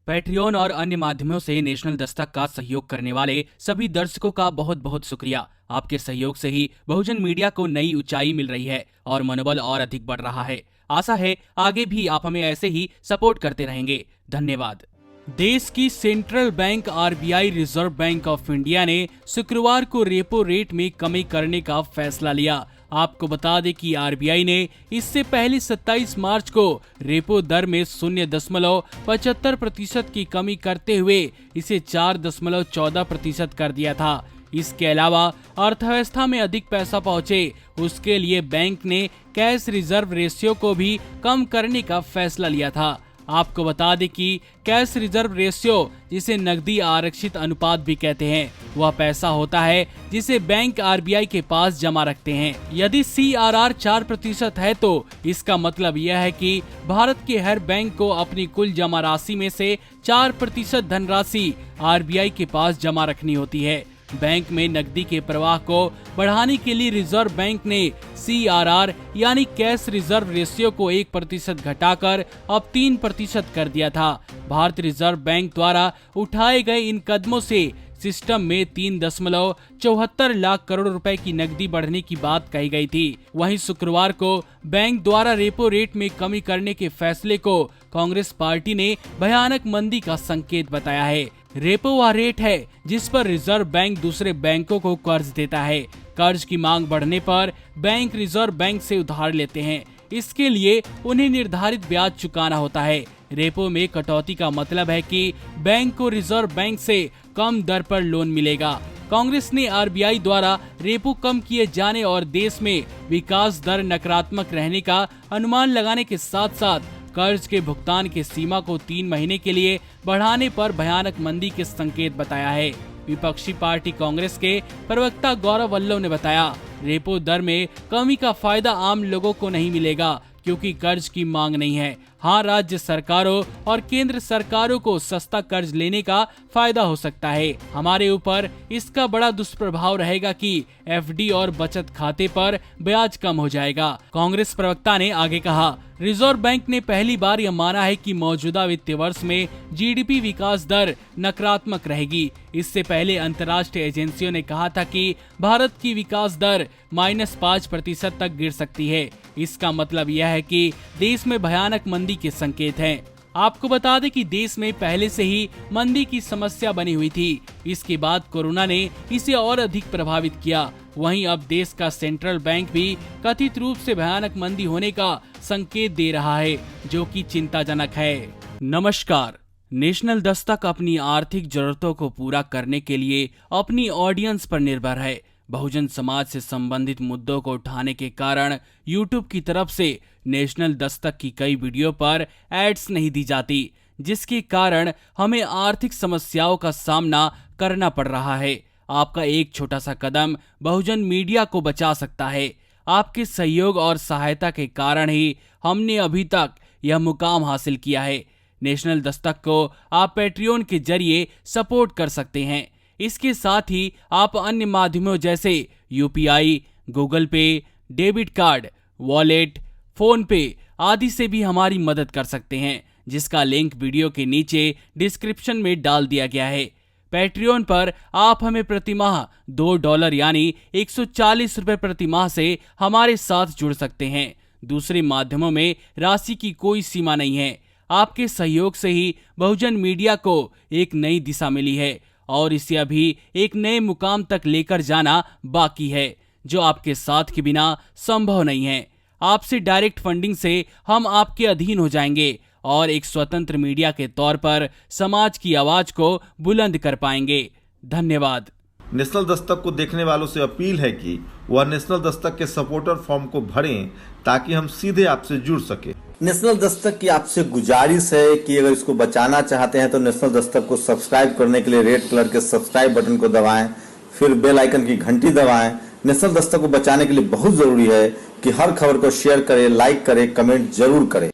Patreon और अन्य माध्यमों से नेशनल दस्तक का सहयोग करने वाले सभी दर्शकों का बहुत बहुत शुक्रिया। आपके सहयोग से ही बहुजन मीडिया को नई ऊंचाई मिल रही है और मनोबल और अधिक बढ़ रहा है। आशा है आगे भी आप हमें ऐसे ही सपोर्ट करते रहेंगे। धन्यवाद। देश की central bank RBI reserve bank of India ने शुक्रवार को रेपो रेट में कमी करने का फैसला लिया। आपको बता दें कि आरबीआई ने इससे पहले 27 मार्च को रेपो दर में 0.75% की कमी करते हुए इसे 4.14% कर दिया था। इसके अलावा अर्थव्यवस्था में अधिक पैसा पहुंचे उसके लिए बैंक ने कैश रिजर्व रेशियो को भी कम करने का फैसला लिया था। आपको बता दें कि कैश रिजर्व रेशियो, जिसे नकदी आरक्षित अनुपात भी कहते हैं, वह पैसा होता है जिसे बैंक आरबीआई के पास जमा रखते हैं। यदि CRR 4% है तो इसका मतलब यह है कि भारत के हर बैंक को अपनी कुल जमा राशि में से 4% धनराशि आरबीआई के पास जमा रखनी होती है। बैंक में नकदी के प्रवाह को बढ़ाने के लिए रिजर्व बैंक ने CRR यानी कैश रिजर्व रेशियो को 1% घटाकर अब 3% कर दिया था। भारतीय रिजर्व बैंक द्वारा उठाए गए इन कदमों से सिस्टम में 3.74 लाख करोड़ रुपए की नकदी बढ़ने की बात कही गई थी। वहीं शुक्रवार को बैंक द्वारा रेपो रेट में कमी करने के फैसले को कांग्रेस पार्टी ने भयानक मंदी का संकेत बताया है। रेपो वह रेट है जिस पर रिजर्व बैंक दूसरे बैंकों को कर्ज देता है। कर्ज की मांग बढ़ने पर बैंक रिजर्व बैंक से उधार लेते हैं। इसके लिए उन्हें निर्धारित ब्याज चुकाना होता है। रेपो में कटौती का मतलब है कि बैंक को रिजर्व बैंक से कम दर पर लोन मिलेगा। कांग्रेस ने आरबीआई द्वारा रेपो कम किए जाने और देश में विकास दर नकारात्मक रहने का अनुमान लगाने के साथ साथ कर्ज के भुगतान की सीमा को 3 महीने के लिए बढ़ाने पर भयानक मंदी के संकेत बताया है। विपक्षी पार्टी कांग्रेस के प्रवक्ता गौरव वल्लभ ने बताया, रेपो दर में कमी का फायदा आम लोगों को नहीं मिलेगा क्योंकि कर्ज की मांग नहीं है। हाँ, राज्य सरकारों और केंद्र सरकारों को सस्ता कर्ज लेने का फायदा हो सकता है। हमारे ऊपर इसका बड़ा दुष्प्रभाव रहेगा कि एफडी और बचत खाते पर ब्याज कम हो जाएगा। कांग्रेस प्रवक्ता ने आगे कहा, रिजर्व बैंक ने पहली बार यह माना है कि मौजूदा वित्तीय वर्ष में जीडीपी विकास दर नकारात्मक रहेगी। इससे पहले अंतर्राष्ट्रीय एजेंसियों ने कहा था कि भारत की विकास दर -5% तक गिर सकती है। इसका मतलब यह है कि देश में भयानक मंदी के संकेत हैं। आपको बता दें कि देश में पहले से ही मंदी की समस्या बनी हुई थी। इसके बाद कोरोना ने इसे और अधिक प्रभावित किया। वहीं अब देश का सेंट्रल बैंक भी कथित रूप से भयानक मंदी होने का संकेत दे रहा है, जो कि चिंताजनक है। नमस्कार। नेशनल दस्तक अपनी आर्थिक जरूरतों को पूरा करने के लिए अपनी ऑडियंस पर निर्भर है। बहुजन समाज से संबंधित मुद्दों को उठाने के कारण यूट्यूब की तरफ से नेशनल दस्तक की कई वीडियो पर एड्स नहीं दी जाती, जिसके कारण हमें आर्थिक समस्याओं का सामना करना पड़ रहा है। आपका एक छोटा सा कदम बहुजन मीडिया को बचा सकता है। आपके सहयोग और सहायता के कारण ही हमने अभी तक यह मुकाम हासिल किया है। नेशनल दस्तक को आप पैट्रियन के जरिए सपोर्ट कर सकते हैं। इसके साथ ही आप अन्य माध्यमों जैसे यूपीआई, गूगल पे, डेबिट कार्ड, वॉलेट, फोन पे आदि से भी हमारी मदद कर सकते हैं, जिसका लिंक वीडियो के नीचे डिस्क्रिप्शन में डाल दिया गया है। पैट्रियन पर आप हमें प्रतिमाह $2 यानी 140 रुपए प्रतिमाह से हमारे साथ जुड़ सकते हैं। दूसरे माध्यमों में राशि की कोई सीमा नहीं है। आपके सहयोग से ही बहुजन मीडिया को एक नई दिशा मिली है और इसे अभी एक नए मुकाम तक लेकर जाना बाकी है, जो आपके साथ के बिना संभव नहीं है। आपसे डायरेक्ट फंडिंग से हम आपके अधीन हो जाएंगे और एक स्वतंत्र मीडिया के तौर पर समाज की आवाज को बुलंद कर पाएंगे। धन्यवाद। नेशनल दस्तक को देखने वालों से अपील है कि वह नेशनल दस्तक के सपोर्टर फॉर्म को भरें ताकि हम सीधे आपसे जुड़ सके। नेशनल दस्तक की आपसे गुजारिश है कि अगर इसको बचाना चाहते हैं तो नेशनल दस्तक को सब्सक्राइब करने के लिए रेड कलर के सब्सक्राइब बटन को दबाएं, फिर बेल आइकन की घंटी दबाएं। नेशनल दस्तक को बचाने के लिए बहुत जरूरी है कि हर खबर को शेयर करें, लाइक करें, कमेंट जरूर करें।